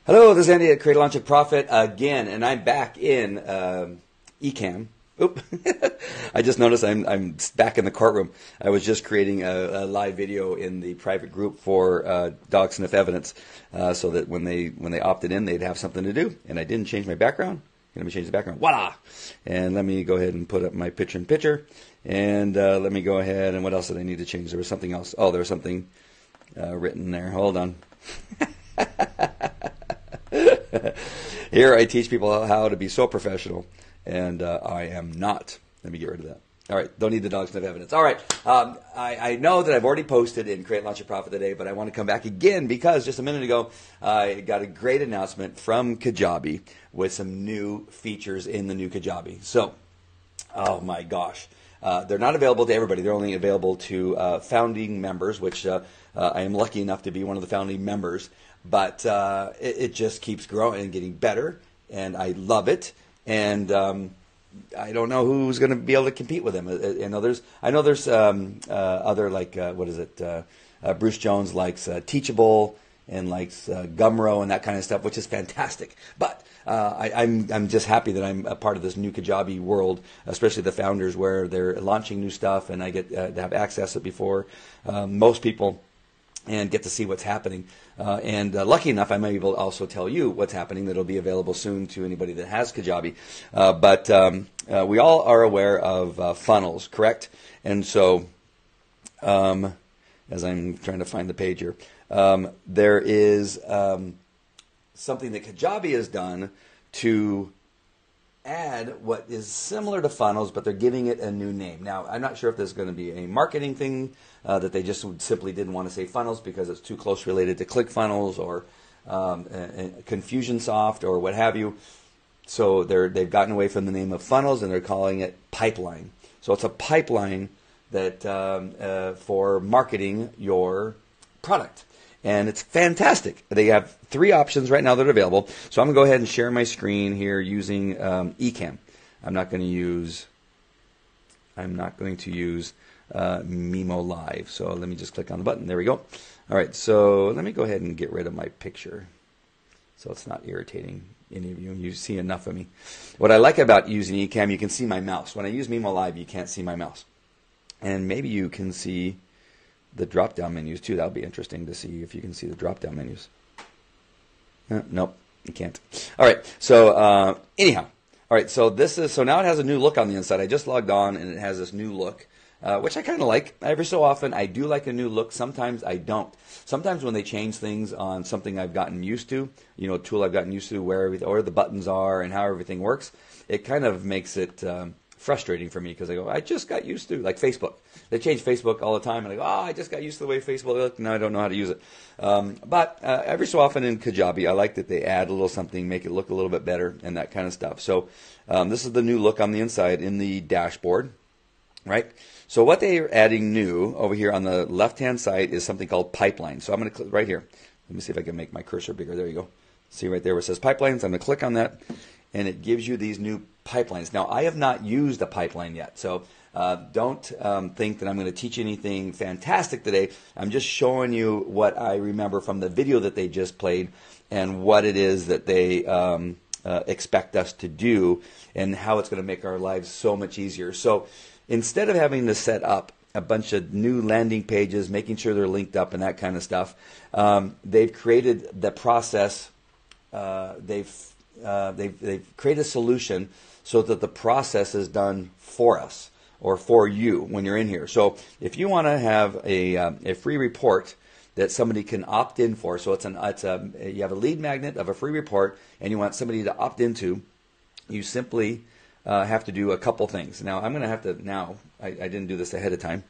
Hello, this is Andy at Create, Launch, and Profit again, and I'm back in eCam. Oop. I just noticed I'm back in the courtroom. I was just creating a live video in the private group for dog sniff evidence, so that when they opted in, they'd have something to do. And I didn't change my background. Let me change the background. Voila! And let me go ahead and put up my picture-in-picture. And let me go ahead and what else did I need to change? There was something else. Oh, there was something written there. Hold on. Here I teach people how to be so professional, and I am not. Let me get rid of that. All right, don't need the dog sniff evidence. All right, I know that I've already posted in Create, Launch, and Profit today, but I want to come back again because just a minute ago I got a great announcement from Kajabi with some new features in the NewKajabi. So, oh my gosh. They're not available to everybody. They're only available to founding members, which I am lucky enough to be one of the founding members. But it just keeps growing and getting better, and I love it. And I don't know who's going to be able to compete with them. I know there's other like what is it? Bruce Jones likes Teachable and likes Gumroad and that kind of stuff, which is fantastic. But I'm just happy that I'm a part of this new Kajabi world, especially the founders, where they're launching new stuff, and I get to have access to it before most people, and get to see what's happening. And lucky enough, I may be able to also tell you what's happening that'll be available soon to anybody that has Kajabi. But we all are aware of funnels, correct? And so, as I'm trying to find the page here, there is something that Kajabi has done to add what is similar to funnels, but they're giving it a new name. Now, I'm not sure if this is going to be a marketing thing that they just simply didn't want to say funnels because it's too close related to ClickFunnels or Confusionsoft or what have you. So they've gotten away from the name of funnels and they're calling it pipeline. So it's a pipeline that for marketing your product. And it's fantastic. They have 3 options right now that are available. So I'm going to go ahead and share my screen here using eCam. I'm not going to use Mimo Live. So let me just click on the button. There we go. All right. So let me go ahead and get rid of my picture so it's not irritating any of you. You see enough of me. What I like about using eCam, you can see my mouse. When I use Mimo Live, you can't see my mouse. And maybe you can see the drop-down menus too. That'll be interesting to see if you can see the drop-down menus. Nope, you can't. All right. So anyhow, all right. So now it has a new look on the inside. I just logged on and it has this new look, which I kind of like. Every so often, I do like a new look. Sometimes I don't. Sometimes when they change things on something I've gotten used to, a tool I've gotten used to, where the buttons are and how everything works, it kind of makes it frustrating for me because I go, I just got used to, like Facebook. They change Facebook all the time, and I go, I just got used to the way Facebook looked, now I don't know how to use it. But every so often in Kajabi, I like that they add a little something, make it look a little bit better, and that kind of stuff. So this is the new look on the inside in the dashboard, right? So what they're adding new over here on the left-hand side is something called pipeline. So I'm going to click right here. Let me see if I can make my cursor bigger. There you go. See right there where it says pipelines. I'm going to click on that, and it gives you these new pipelines. Now, I have not used a pipeline yet, so don't think that I'm going to teach you anything fantastic today. I'm just showing you what I remember from the video that they just played and what it is that they expect us to do and how it's going to make our lives so much easier. So instead of having to set up a bunch of new landing pages, making sure they're linked up and that kind of stuff, they've created the process. They've created a solution so that the process is done for us or for you when you're in here. So if you want to have a free report that somebody can opt in for, so you have a lead magnet of a free report and you want somebody to opt into, you simply have to do a couple things. Now I'm going to have to I didn't do this ahead of time.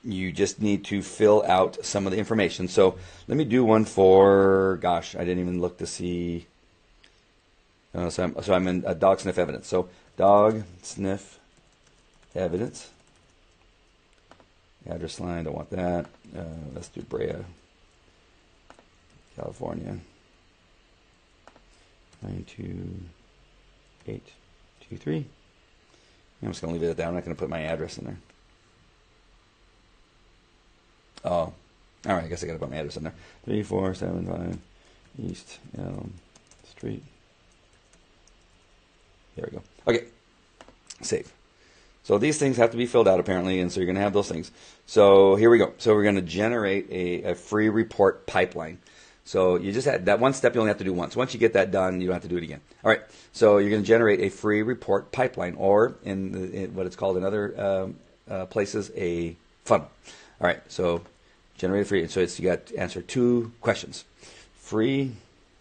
You just need to fill out some of the information. So let me do one for, gosh, I didn't even look to see. So I'm in dog sniff evidence. So dog sniff evidence. Address line, don't want that. Let's do Brea, California. 92823. I'm just going to leave it at that. I'm not going to put my address in there. Oh, All right, I guess I got to put my address in there. 3475 East Elm Street. There we go. Okay, save. So these things have to be filled out apparently, and so you're going to have those things. So here we go. So we're going to generate a free report pipeline. So you just had that one step you only have to do once. Once you get that done, you don't have to do it again. All right. So you're going to generate a free report pipeline, or in what it's called in other places, a funnel. All right. So generate a free. So you got to answer 2 questions. Free.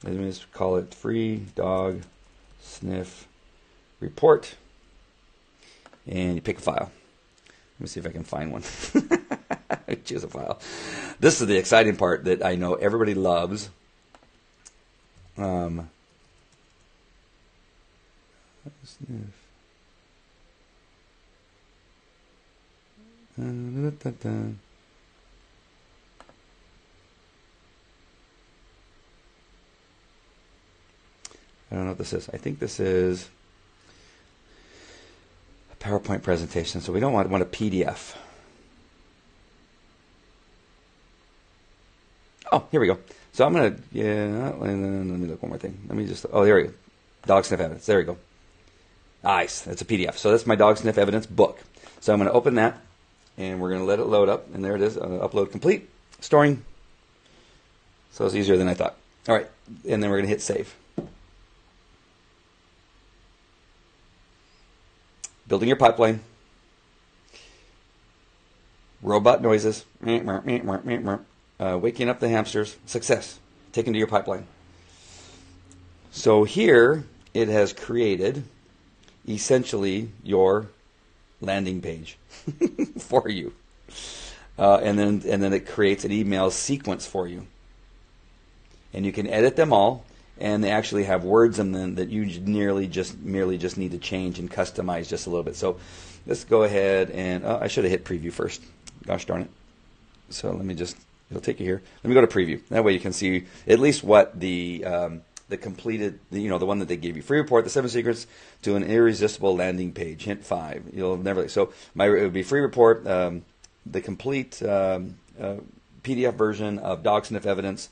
Let me just call it free dog sniff report. And you pick a file. Let me see if I can find one. Choose a file. This is the exciting part that I know everybody loves. I don't know what this is. I think this is a PowerPoint presentation, so we don't want a PDF. Oh, here we go. So I'm going to, let me look one more thing. Let me just, oh, there we go. Dog sniff evidence. There we go. Nice. That's a PDF. So that's my dog sniff evidence book. So I'm going to open that, and we're going to let it load up. And there it is. Upload complete. Storing. So it's easier than I thought. All right. And then we're going to hit save. Building your pipeline. Robot noises. Waking up the hamsters. Success. Taken to your pipeline. So here it has created essentially your landing page for you, and then it creates an email sequence for you, and you can edit them all, and they actually have words in them that you merely just need to change and customize just a little bit. So let's go ahead and I should have hit preview first. Gosh darn it. So let me just. It'll take you here. Let me go to preview. That way you can see at least what the completed, the one that they gave you. Free report, the 7 secrets to an irresistible landing page. Hint 5. You'll never. So it would be free report, the complete PDF version of dog sniff evidence,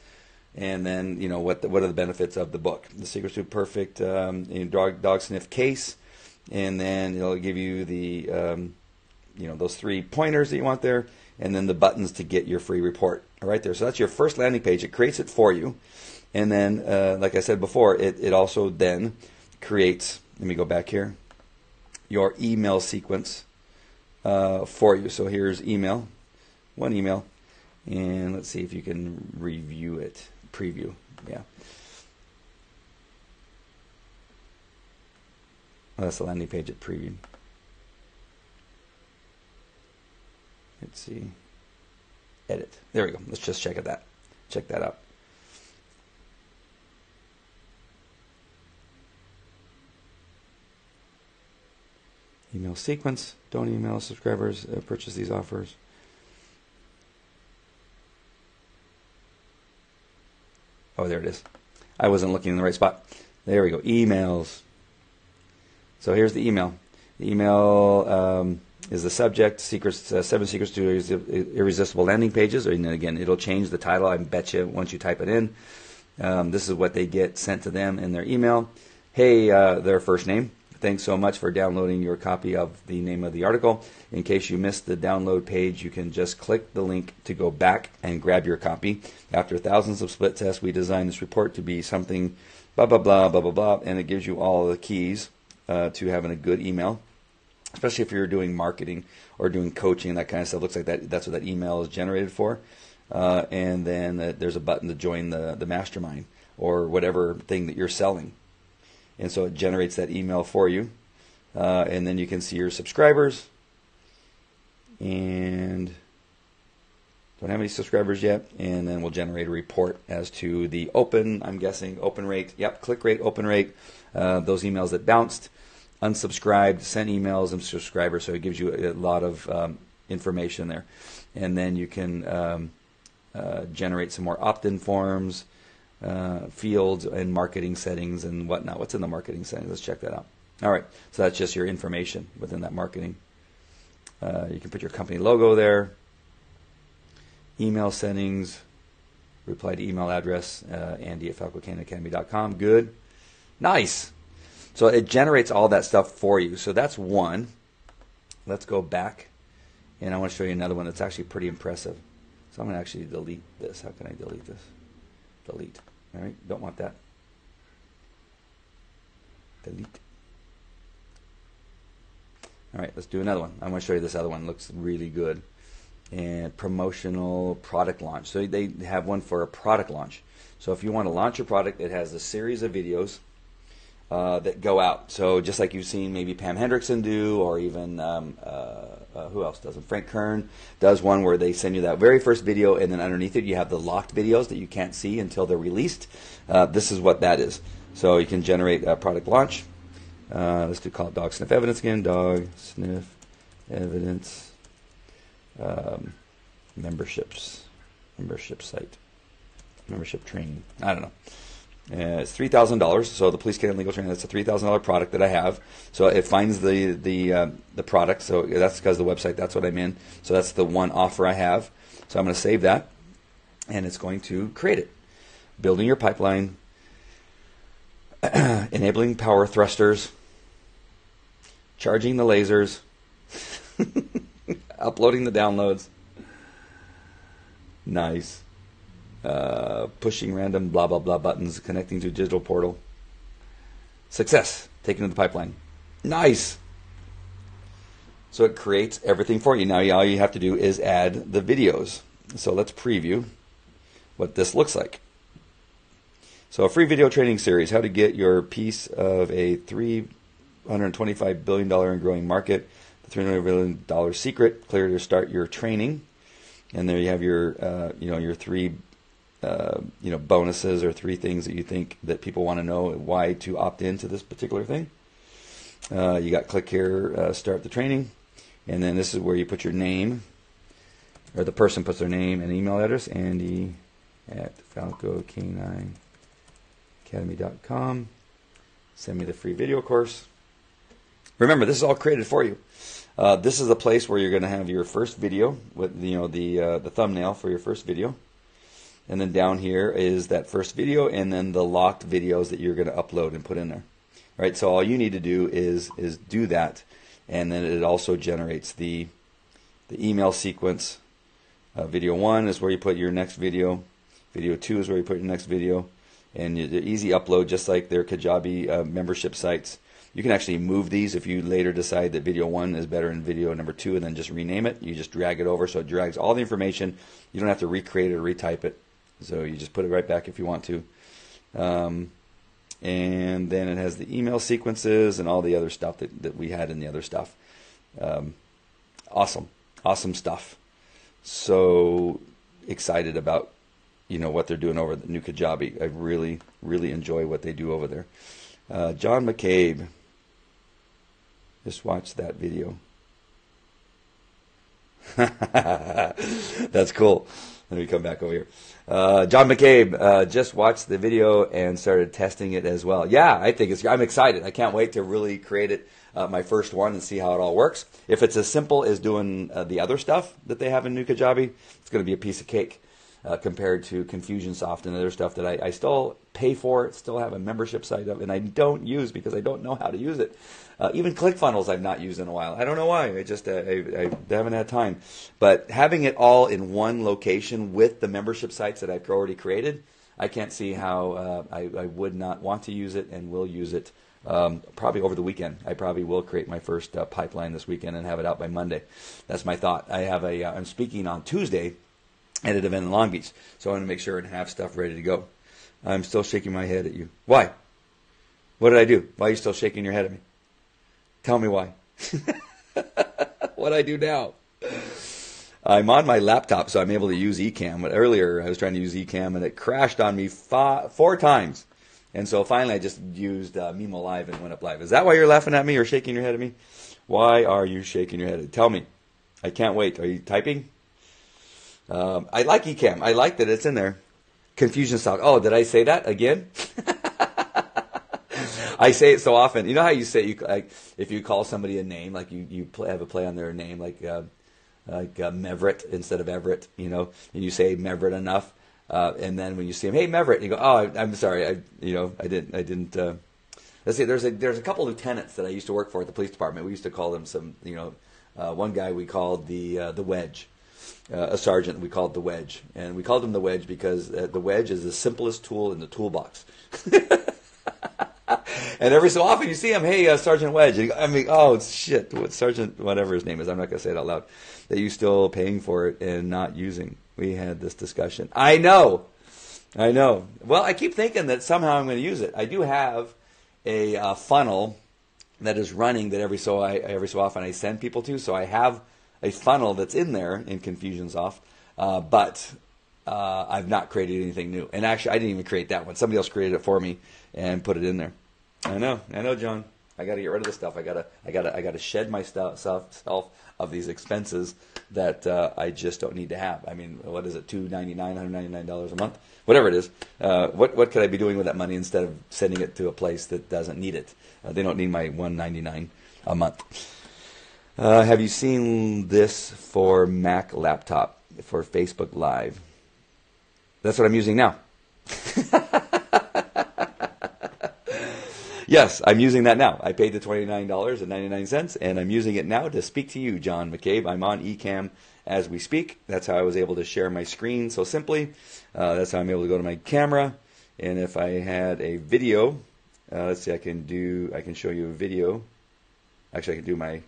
and then what are the benefits of the book? The secrets to a perfect dog sniff case, and then it'll give you the those 3 pointers that you want there. And then the buttons to get your free report right there. So that's your first landing page. It creates it for you. And then, like I said before, it also then creates, let me go back here, your email sequence for you. So here's email, one email. And let's see if you can review it, preview, yeah. Oh, that's the landing page at preview. Let's see. Edit. There we go. Let's just check that. Check that out. Email sequence. Don't email subscribers. Purchase these offers. Oh, there it is. I wasn't looking in the right spot. There we go. Emails. So here's the email. The email is the subject, 7 secrets to irresistible landing pages. And again, it'll change the title, I bet you, once you type it in. This is what they get sent to them in their email. Hey, their first name. Thanks so much for downloading your copy of the name of the article. In case you missed the download page, you can just click the link to go back and grab your copy. After thousands of split tests, we designed this report to be something blah, blah, blah, blah, blah, blah, and it gives you all the keys to having a good email. Especially if you're doing marketing or doing coaching, that kind of stuff. Looks like that's what that email is generated for. And then there's a button to join the mastermind or whatever thing that you're selling. And so it generates that email for you. And then you can see your subscribers. And don't have any subscribers yet. And then we'll generate a report as to the open rate. Yep, click rate, open rate. Those emails that bounced. Unsubscribed, sent emails, and subscribers. So it gives you a lot of information there. And then you can generate some more opt-in forms, fields, and marketing settings and whatnot. What's in the marketing settings? Let's check that out. All right. So that's just your information within that marketing. You can put your company logo there. email settings, reply to email address, Andy@FalcoCanAcademy.com. Good. Nice. So it generates all that stuff for you. So that's one. Let's go back, and I want to show you another one that's actually pretty impressive. So I'm going to actually delete this. How can I delete this? Delete. All right, don't want that. Delete. All right, let's do another one. I want to show you this other one. It looks really good. And promotional product launch. So they have one for a product launch. So if you want to launch your product, it has a series of videos that go out. So just like you've seen maybe Pam Hendrickson do, or even who else does it? Frank Kern does one where they send you that very first video, and then underneath it you have the locked videos that you can't see until they're released. This is what that is. So you can generate a product launch. Let's call it dog sniff evidence again. Dog sniff evidence membership site, membership training. I don't know. It's $3,000. So the Police Canine Legal Training, that's a $3,000 product that I have. So it finds the product. So that's because the website, that's what I'm in. So that's the one offer I have. So I'm going to save that, and it's going to create it. Building your pipeline, enabling power thrusters, charging the lasers, uploading the downloads. Nice. Pushing random blah blah blah buttons, connecting to a digital portal. Success. Taken to the pipeline. Nice. So it creates everything for you. Now all you have to do is add the videos. So let's preview what this looks like. So a free video training series, how to get your piece of a $325 billion and growing market, the $300 billion secret, clear to start your training. And there you have your, your three bonuses, or three things that you think that people want to know why to opt into this particular thing. You got click here, start the training, and then this is where you put your name, or the person puts their name and email address, Andy@FalcoCanAcademy.com. Send me the free video course. Remember, this is all created for you. This is the place where you're going to have your first video with the thumbnail for your first video. And then down here is that first video, and then the locked videos that you're going to upload and put in there. Right? So all you need to do is do that, and then it also generates the email sequence. Video 1 is where you put your next video. Video 2 is where you put your next video. And the easy upload, just like their Kajabi membership sites. You can actually move these if you later decide that video 1 is better than video number 2, and then just rename it. You just drag it over, so it drags all the information. You don't have to recreate it or retype it. So you just put it right back if you want to. And then it has the email sequences and all the other stuff that we had in the other stuff. Awesome stuff. So excited about what they're doing over at NewKajabi. I really enjoy what they do over there. John McCabe. Just watch that video. That's cool. Let me come back over here. John McCabe just watched the video and started testing it as well. Yeah, I'm excited. I can't wait to really create it, my first one, and see how it all works. If it's as simple as doing the other stuff that they have in NewKajabi, it's going to be a piece of cake compared to Confusionsoft and other stuff that I still pay for, still have a membership site of, and I don't use because I don't know how to use it. Even ClickFunnels I've not used in a while. I don't know why. I haven't had time. But having it all in one location with the membership sites that I've already created, I can't see how I would not want to use it and will use it probably over the weekend. I probably will create my first pipeline this weekend and have it out by Monday. That's my thought. I'm speaking on Tuesday at an event in Long Beach, so I want to make sure and have stuff ready to go. I'm still shaking my head at you. Why? What did I do? Why are you still shaking your head at me? Tell me why. What I do now? I'm on my laptop, so I'm able to use Ecamm. But earlier, I was trying to use Ecamm, and it crashed on me 4 times. And so finally, I just used Mimo Live and went up live. Is that why you're laughing at me or shaking your head at me? Why are you shaking your head? Tell me. I can't wait. Are you typing? I like Ecamm. I like that it's in there. Confusionsoft. Oh, did I say that again? I say it so often. You know how you say if you call somebody a name, like you have a play on their name, like like Meveret instead of Everett, you know, and you say Meveret enough, and then when you see him, hey Meveret, you go, oh, I'm sorry, I didn't. Let's see, there's a couple lieutenants that I used to work for at the police department. We used to call them one guy we called the wedge. A sergeant we called the wedge, and we called him the wedge because the wedge is the simplest tool in the toolbox. And every so often you see him, hey, Sergeant Wedge. I mean, oh, shit, what Sergeant, whatever his name is, I'm not going to say it out loud, that you still paying for it and not using. We had this discussion. I know. Well, I keep thinking that somehow I'm going to use it. I do have a funnel that is running that every so often I send people to, so I have a funnel that's in there in Confusionsoft, but I've not created anything new. And actually, I didn't even create that one. Somebody else created it for me and put it in there. I know, John. I got to get rid of this stuff. I gotta shed myself of these expenses that I just don't need to have. I mean, what is it? $199 a month, whatever it is. What could I be doing with that money instead of sending it to a place that doesn't need it? They don't need my $199 a month. Have you seen this for Mac laptop for Facebook Live? That's what I'm using now. Yes, I'm using that now. I paid the $29.99, and I'm using it now to speak to you, John McCabe. I'm on eCam as we speak. That's how I was able to share my screen so simply. That's how I'm able to go to my camera. And if I had a video, let's see, I can show you a video. Actually, I can do my...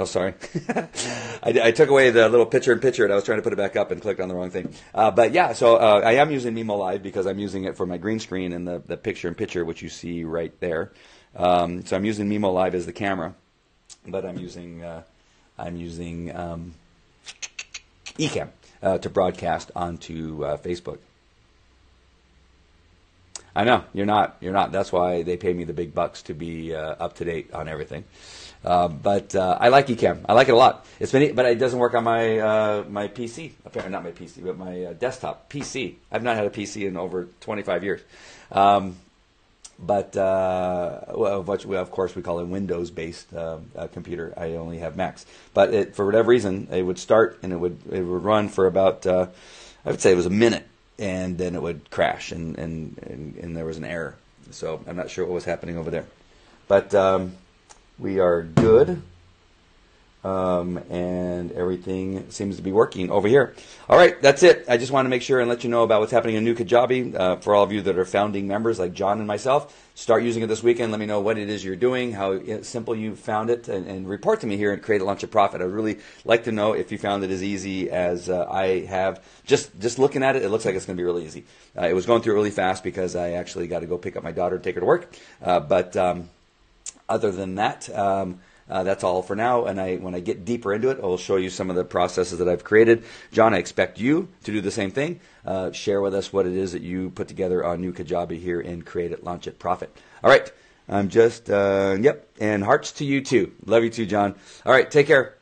Oh, sorry. I took away the little picture-in-picture, and I was trying to put it back up and clicked on the wrong thing. But yeah, so I am using Mimo Live because I'm using it for my green screen and the picture-in-picture, which you see right there. So I'm using Mimo Live as the camera, but I'm using eCam to broadcast onto Facebook. I know you're not. That's why they pay me the big bucks to be up to date on everything. But I like eCam. I like it a lot. But it doesn't work on my PC. Apparently, not my PC, but my desktop PC. I've not had a PC in over 25 years. Well, of course, we call it Windows-based computer. I only have Macs. But for whatever reason, it would start and it would run for about I would say it was a minute, and then it would crash and there was an error. So I'm not sure what was happening over there, but. We are good, and everything seems to be working over here. All right, that's it. I just want to make sure and let you know about what's happening in NewKajabi. For all of you that are founding members like John and myself, start using it this weekend. Let me know what it is you're doing, how simple you found it, and report to me here and Create a Launch a Profit. I'd really like to know if you found it as easy as I have. Just looking at it, it looks like it's going to be really easy. It was going through really fast because I actually got to go pick up my daughter and take her to work, but... Other than that, that's all for now. And when I get deeper into it, I'll show you some of the processes that I've created. John, I expect you to do the same thing. Share with us what it is that you put together on NewKajabi here in Create It, Launch It, Profit. All right. I'm just, and hearts to you too. Love you too, John. All right. Take care.